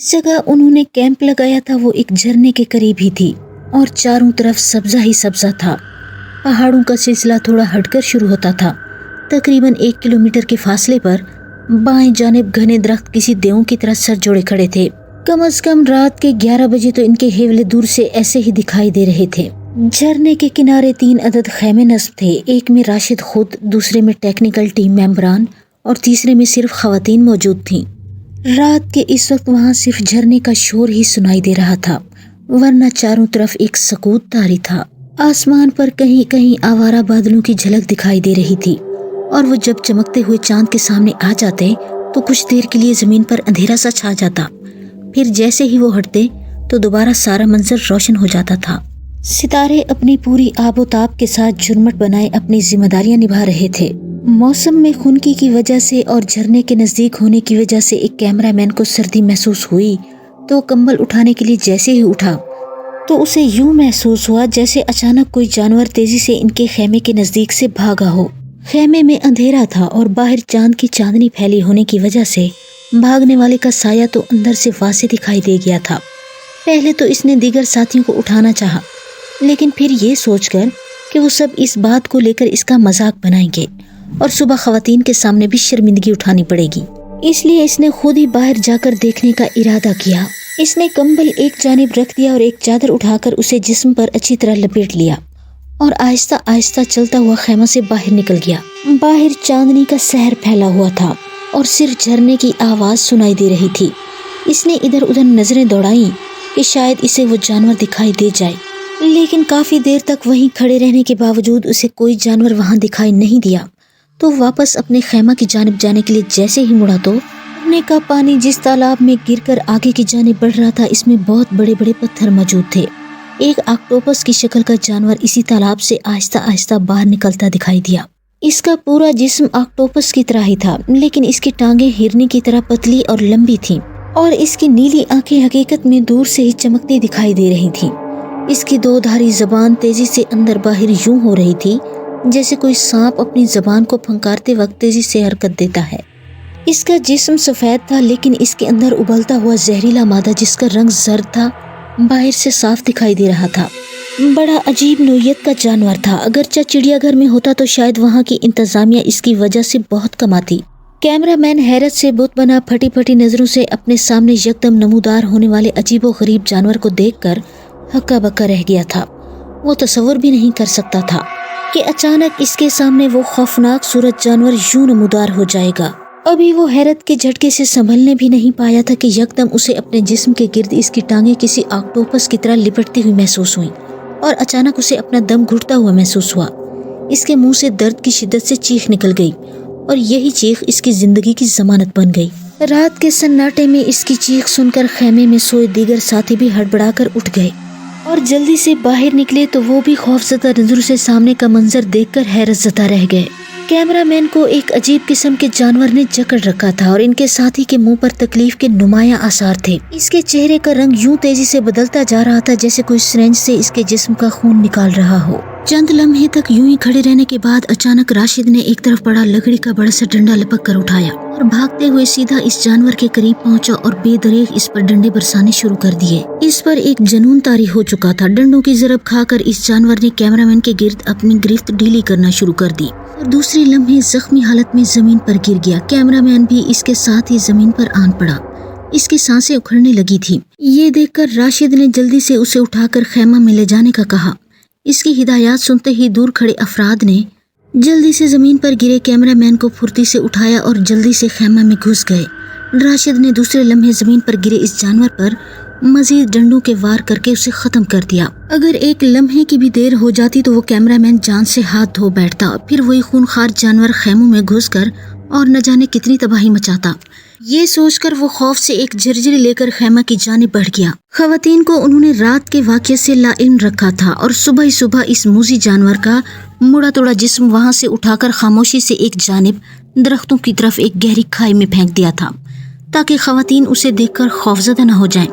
जिस जगह उन्होंने कैंप लगाया था वो एक झरने के करीब ही थी और चारों तरफ सब्जा ही सब्जा था। पहाड़ों का सिलसिला थोड़ा हटकर शुरू होता था। तकरीबन 1 किलोमीटर के फासले पर बाएं जानिब घने दरख्त किसी देवों की तरह सर जोड़े खड़े थे। कम से कम रात के 11 बजे तो इनके हेवले दूर से ऐसे ही दिखाई दे रहे थे। झरने के किनारे 3 अदद खैमे नस्ब थे। एक में राशिद खुद, दूसरे में टेक्निकल टीम मेंबरान और तीसरे में सिर्फ खवातीन मौजूद थीं। रात के इस वक्त वहाँ सिर्फ झरने का शोर ही सुनाई दे रहा था, वरना चारों तरफ एक सकूत तारी था। आसमान पर कहीं कहीं आवारा बादलों की झलक दिखाई दे रही थी और वो जब चमकते हुए चांद के सामने आ जाते तो कुछ देर के लिए जमीन पर अंधेरा सा छा जाता, फिर जैसे ही वो हटते तो दोबारा सारा मंजर रोशन हो जाता था। सितारे अपनी पूरी आबोताब के साथ झुरमट बनाए अपनी जिम्मेदारियां निभा रहे थे। मौसम में खुनकी की वजह से और झरने के नजदीक होने की वजह से एक कैमरामैन को सर्दी महसूस हुई तो कंबल उठाने के लिए जैसे ही उठा तो उसे यूं महसूस हुआ जैसे अचानक कोई जानवर तेजी से इनके खेमे के नजदीक से भागा हो। खेमे में अंधेरा था और बाहर चांद की चांदनी फैली होने की वजह से भागने वाले का साया तो अंदर से वाज़ेह दिखाई दे गया था। पहले तो इसने दीगर साथियों को उठाना चाहा, लेकिन फिर ये सोचकर कि वो सब इस बात को लेकर इसका मजाक बनाएंगे और सुबह खवातीन के सामने भी शर्मिंदगी उठानी पड़ेगी, इसलिए इसने खुद ही बाहर जाकर देखने का इरादा किया। इसने कंबल एक जानिब रख दिया और एक चादर उठाकर उसे जिस्म पर अच्छी तरह लपेट लिया और आहिस्ता आहिस्ता चलता हुआ खेमा से बाहर निकल गया। बाहर चांदनी का सहर फैला हुआ था और सिर्फ झरने की आवाज़ सुनाई दे रही थी। इसने इधर उधर नजरें दौड़ाई कि शायद इसे वो जानवर दिखाई दे जाए, लेकिन काफ़ी देर तक वहीं खड़े रहने के बावजूद उसे कोई जानवर वहाँ दिखाई नहीं दिया। तो वापस अपने खेमा की जानिब जाने के लिए जैसे ही मुड़ा तो झरने का पानी जिस तालाब में गिरकर आगे की जानिब बढ़ रहा था, इसमें बहुत बड़े बड़े पत्थर मौजूद थे। एक ऑक्टोपस की शक्ल का जानवर इसी तालाब से आहिस्ता आहिस्ता बाहर निकलता दिखाई दिया। इसका पूरा जिस्म ऑक्टोपस की तरह ही था, लेकिन इसकी टांगें हिरनी की तरह पतली और लंबी थीं और इसकी नीली आंखें हकीकत में दूर से ही चमकती दिखाई दे रही थीं। इसकी 2 धारी जबान तेजी से अंदर बाहर यूं हो रही थी जैसे कोई सांप अपनी जबान को फंकारते वक्त तेजी से हरकत देता है। इसका जिस्म सफ़ेद था, लेकिन इसके अंदर उबलता हुआ जहरीला मादा जिसका रंग जर्द था बाहर से साफ दिखाई दे रहा था। बड़ा अजीब नोयत का जानवर था। अगरचे चिड़ियाघर में होता तो शायद वहाँ की इंतजामिया इसकी वजह से बहुत कमाती। कैमरामैन हैरत से बुत बना फटी फटी नजरों से अपने सामने यकदम नमूदार होने वाले अजीबो गरीब जानवर को देखकर हक्का बक्का रह गया था। वो तसव्वुर भी नहीं कर सकता था कि अचानक इसके सामने वो खौफनाक सूरत जानवर यूं नमूदार हो जाएगा। अभी वो हैरत के झटके से संभलने भी नहीं पाया था कि यकदम उसे अपने जिस्म के गिर्द इसकी टांगें किसी ऑक्टोपस की तरह लिपटती हुई महसूस हुई और अचानक उसे अपना दम घुटता हुआ महसूस हुआ। इसके मुंह से दर्द की शिद्दत से चीख निकल गई और यही चीख इसकी जिंदगी की जमानत बन गई। रात के सन्नाटे में इसकी चीख सुनकर खेमे में सोए दीगर साथी भी हड़बड़ाकर उठ गए और जल्दी से बाहर निकले तो वो भी खौफजदा नजरों से सामने का मंजर देखकर हैरत ज़दा रह गए। कैमरामैन को एक अजीब किस्म के जानवर ने जकड़ रखा था और इनके साथी के मुंह पर तकलीफ के नुमाया आसार थे। इसके चेहरे का रंग यूं तेजी से बदलता जा रहा था जैसे कोई सिरिंज से इसके जिस्म का खून निकाल रहा हो। चंद लम्हे तक यूं ही खड़े रहने के बाद अचानक राशिद ने एक तरफ पड़ा लकड़ी का बड़ा सा डंडा लपक कर उठाया और भागते हुए सीधा इस जानवर के करीब पहुंचा और बेदरेग इस पर डंडे बरसाने शुरू कर दिए। इस पर एक जनून तारी हो चुका था। डंडों की जरब खाकर इस जानवर ने कैमरामैन के गिर्द अपनी गिरफ्त ढीली करना शुरू कर दी और दूसरे लम्हे जख्मी हालत में जमीन पर गिर गया। कैमरामैन भी इसके साथ ही जमीन पर आन पड़ा। इसकी सांसें उखड़ने लगी थी। ये देखकर राशिद ने जल्दी से उसे उठाकर खेमा में ले जाने का कहा। इसकी हिदायत सुनते ही दूर खड़े अफराद ने जल्दी से जमीन पर गिरे कैमरामैन को फुर्ती से उठाया और जल्दी से खेमा में घुस गए। राशिद ने दूसरे लम्हे जमीन पर गिरे इस जानवर पर मजीद डंडों के वार करके उसे खत्म कर दिया। अगर एक लम्हे की भी देर हो जाती तो वो कैमरामैन जान से हाथ धो बैठता, फिर वही खूनखार जानवर खेमों में घुसकर और न जाने कितनी तबाही मचाता। ये सोचकर वो खौफ से एक झरझरी लेकर खेमा की जानिब बढ़ गया। खवातीन को उन्होंने रात के वाक़ये से लाइल्म रखा था और सुबह ही सुबह इस मूजी जानवर का मुड़ा तोड़ा जिस्म वहां से उठाकर खामोशी से एक जानिब दरख्तों की तरफ एक गहरी खाई में फेंक दिया था ताकि खवातीन उसे देखकर खौफजदा न हो जाएं।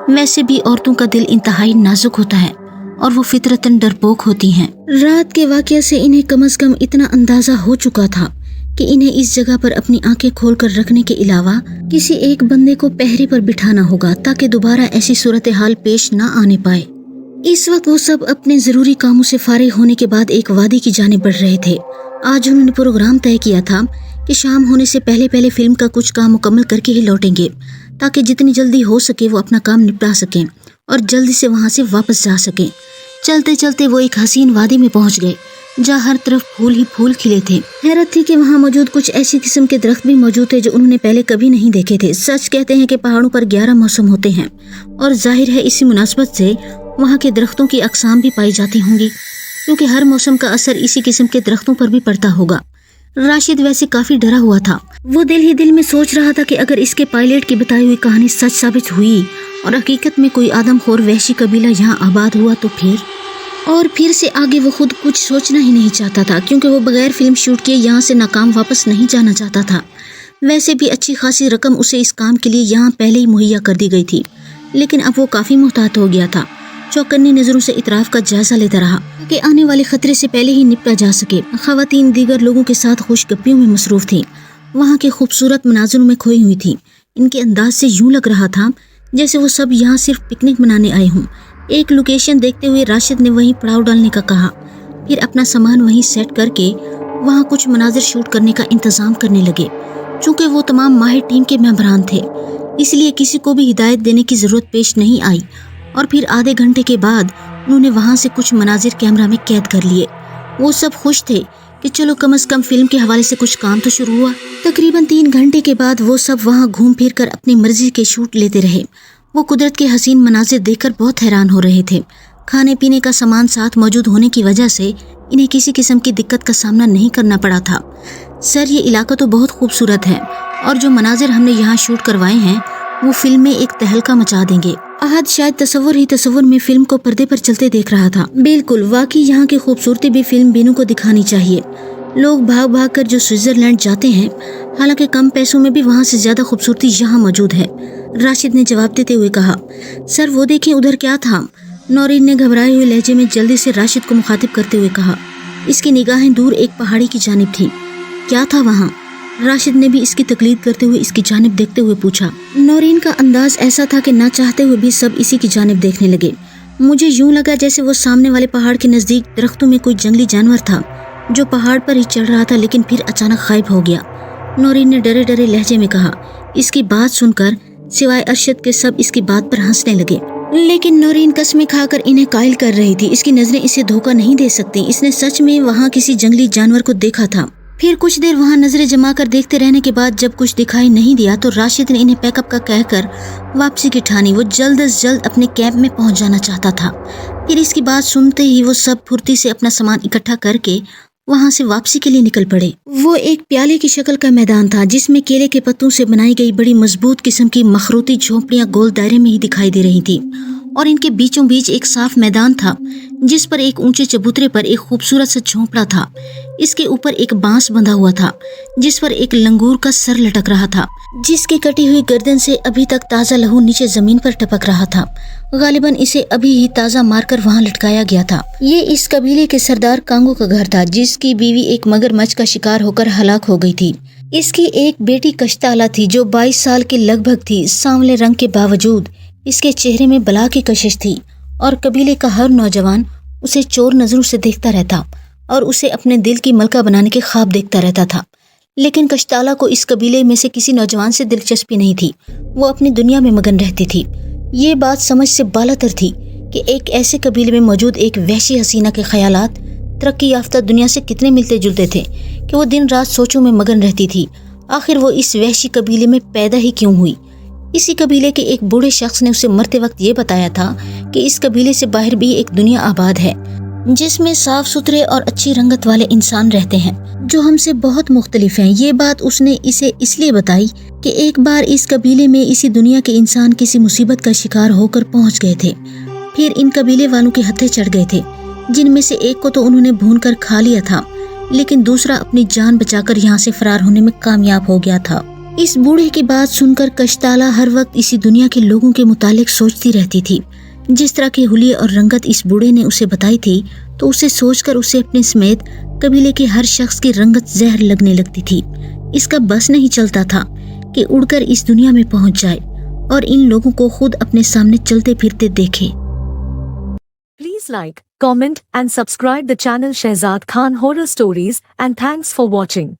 वैसे भी औरतों का दिल इंतहाई नाजुक होता है और वो फितरतन डरपोक होती हैं। रात के वाक़ये से इन्हें कम से कम इतना अंदाजा हो चुका था कि इन्हें इस जगह पर अपनी आंखें खोलकर रखने के अलावा किसी एक बंदे को पहरे पर बिठाना होगा ताकि दोबारा ऐसी सूरत हाल पेश न आने पाए। इस वक्त वो सब अपने जरूरी कामों से फारिग होने के बाद एक वादी की जानिब बढ़ रहे थे। आज उन्होंने प्रोग्राम तय किया था कि शाम होने से पहले पहले फिल्म का कुछ काम मुकम्मल करके ही लौटेंगे ताकि जितनी जल्दी हो सके वो अपना काम निपटा सकें और जल्दी से वहां से वापस जा सकें। चलते चलते वो एक हसीन वादी में पहुंच गए जहाँ हर तरफ फूल ही फूल खिले थे। हैरत थी कि वहाँ मौजूद कुछ ऐसी किस्म के दरख्त भी मौजूद थे जो उन्होंने पहले कभी नहीं देखे थे। सच कहते हैं कि पहाड़ों पर 11 मौसम होते हैं और जाहिर है इसी मुनासबत से वहाँ के दरख्तों की अकसाम भी पाई जाती होंगी, क्योंकि हर मौसम का असर इसी किस्म के दरख्तों पर भी पड़ता होगा। राशिद वैसे काफी डरा हुआ था। वो दिल ही दिल में सोच रहा था कि अगर इसके पायलट की बताई हुई कहानी सच साबित हुई और हकीकत में कोई आदमखोर वहशी कबीला यहाँ आबाद हुआ तो फिर से आगे वो खुद कुछ सोचना ही नहीं चाहता था, क्योंकि वो बगैर फिल्म शूट किए यहाँ से नाकाम वापस नहीं जाना चाहता था। वैसे भी अच्छी खासी रकम उसे इस काम के लिए यहाँ पहले ही मुहैया कर दी गई थी, लेकिन अब वो काफी मुहतात हो गया था। चौकन्नी नजरों से इतराफ का जायजा लेता रहा कि आने वाले खतरे से पहले ही निपटा जा सके। खवातीन दीगर लोगों के साथ खुशगपियों में मसरूफ थी, वहाँ के खूबसूरत मनाज़रों में खोई हुई थी। इनके अंदाज से यूं लग रहा था जैसे वो सब यहाँ सिर्फ पिकनिक मनाने आए हों। एक लोकेशन देखते हुए राशिद ने वहीं पड़ाव डालने का कहा, फिर अपना सामान वहीं सेट करके वहाँ कुछ मनाजिर शूट करने का इंतजाम करने लगे। चूँकि वो तमाम माहिर टीम के मेंबरान थे, इसलिए किसी को भी हिदायत देने की ज़रूरत पेश नहीं आई और फिर आधे घंटे के बाद उन्होंने वहाँ से कुछ मनाजिर कैमरा में कैद कर लिए। वो सब खुश थे कि चलो कम से कम फिल्म के हवाले से कुछ काम तो शुरू हुआ। तकरीबन 3 घंटे के बाद वो सब वहाँ घूम फिर कर अपनी मर्जी के शूट लेते रहे। वो कुदरत के हसीन मनाजिर देखकर बहुत हैरान हो रहे थे। खाने पीने का सामान साथ मौजूद होने की वजह से इन्हें किसी किस्म की दिक्कत का सामना नहीं करना पड़ा था। सर, ये इलाका तो बहुत खूबसूरत है और जो मनाजिर हमने यहाँ शूट करवाए हैं वो फिल्म में एक तहलका मचा देंगे। अहद शायद तसव्वुर में फिल्म को पर्दे पर चलते देख रहा था। बिल्कुल, वाकई यहाँ की खूबसूरती भी फिल्म बीनों को दिखानी चाहिए। लोग भाग भाग कर जो स्विट्जरलैंड जाते हैं, हालांकि कम पैसों में भी वहाँ से ज्यादा खूबसूरती यहाँ मौजूद है, राशिद ने जवाब देते हुए कहा। सर, वो देखें उधर क्या था, नौरीन ने घबराए हुए लहजे में जल्दी से राशिद को मुखातिब करते हुए कहा। इसकी निगाहें दूर एक पहाड़ी की जानिब थी। क्या था वहाँ? राशिद ने भी इसकी तकलीद करते हुए इसकी जानिब देखते हुए पूछा। नौरीन का अंदाज ऐसा था कि ना चाहते हुए भी सब इसी की जानिब देखने लगे। मुझे यूं लगा जैसे वो सामने वाले पहाड़ के नजदीक दरख्तों में कोई जंगली जानवर था जो पहाड़ पर ही चढ़ रहा था, लेकिन फिर अचानक गायब हो गया। नौरीन ने डरे डरे लहजे में कहा। इसकी बात सुनकर सिवाय अरशद के सब इसकी बात पर हंसने लगे, लेकिन नौरीन कसमें खाकर इन्हें कायल कर रही थी। इसकी नजरें इसे धोखा नहीं दे सकती। इसने सच में वहाँ किसी जंगली जानवर को देखा था। फिर कुछ देर वहाँ नजरें जमा कर देखते रहने के बाद जब कुछ दिखाई नहीं दिया तो राशिद ने इन्हें पैकअप का कहकर वापसी की ठानी। वो जल्द से जल्द अपने कैंप में पहुँच जाना चाहता था। फिर इसकी बात सुनते ही वो सब फुर्ती से अपना सामान इकट्ठा करके वहाँ से वापसी के लिए निकल पड़े। वो एक प्याले की शक्ल का मैदान था जिसमें केले के पत्तों से बनाई गई बड़ी मजबूत किस्म की मखरूती झोंपड़ियां गोल दायरे में ही दिखाई दे रही थी और इनके बीचों बीच एक साफ मैदान था जिस पर एक ऊंचे चबूतरे पर एक खूबसूरत सा झोंपड़ा था। इसके ऊपर एक बांस बंधा हुआ था जिस पर एक लंगूर का सर लटक रहा था, जिसकी कटी हुई गर्दन से अभी तक ताज़ा लहू नीचे जमीन पर टपक रहा था। गालिबन इसे अभी ही ताज़ा मारकर वहाँ लटकाया गया था। ये इस कबीले के सरदार कांगो का घर था जिसकी बीवी एक मगरमच्छ का शिकार होकर हलाक हो गई थी। इसकी एक बेटी कश्ताला थी जो 22 साल की लगभग थी। सांवले रंग के बावजूद इसके चेहरे में बला की कशिश थी और कबीले का हर नौजवान उसे चोर नजरों से देखता रहता और उसे अपने दिल की मलका बनाने के ख्वाब देखता रहता था। लेकिन कश्ताला को इस कबीले में से किसी नौजवान से दिलचस्पी नहीं थी। वो अपनी दुनिया में मगन रहती थी। ये बात समझ से बालातर थी कि एक ऐसे कबीले में मौजूद एक वहशी हसीना के ख्यालात तरक्की याफ्ता दुनिया से कितने मिलते जुलते थे कि वो दिन रात सोचों में मगन रहती थी। आखिर वो इस वहशी कबीले में पैदा ही क्यों हुई? इसी कबीले के एक बूढ़े शख्स ने उसे मरते वक्त ये बताया था कि इस कबीले से बाहर भी एक दुनिया आबाद है जिसमें साफ सुथरे और अच्छी रंगत वाले इंसान रहते हैं जो हमसे बहुत मुख्तलिफ हैं। ये बात उसने इसे इसलिए बताई कि एक बार इस कबीले में इसी दुनिया के इंसान किसी मुसीबत का शिकार होकर पहुंच गए थे। फिर इन कबीले वालों के हत्थे चढ़ गए थे, जिनमें से एक को तो उन्होंने भूनकर खा लिया था, लेकिन दूसरा अपनी जान बचाकर यहाँ से फरार होने में कामयाब हो गया था। इस बूढ़े की बात सुनकर कश्ताला हर वक्त इसी दुनिया के लोगों के मुतालिक सोचती रहती थी जिस तरह की हुलिये और रंगत इस बूढ़े ने उसे बताई थी, तो उसे सोचकर उसे अपने समेत कबीले के हर शख्स की रंगत जहर लगने लगती थी। इसका बस नहीं चलता था कि उड़कर इस दुनिया में पहुंच जाए और इन लोगों को खुद अपने सामने चलते फिरते देखे। Please like, comment and subscribe the channel Shehzad Khan Horror Stories, and thanks for watching.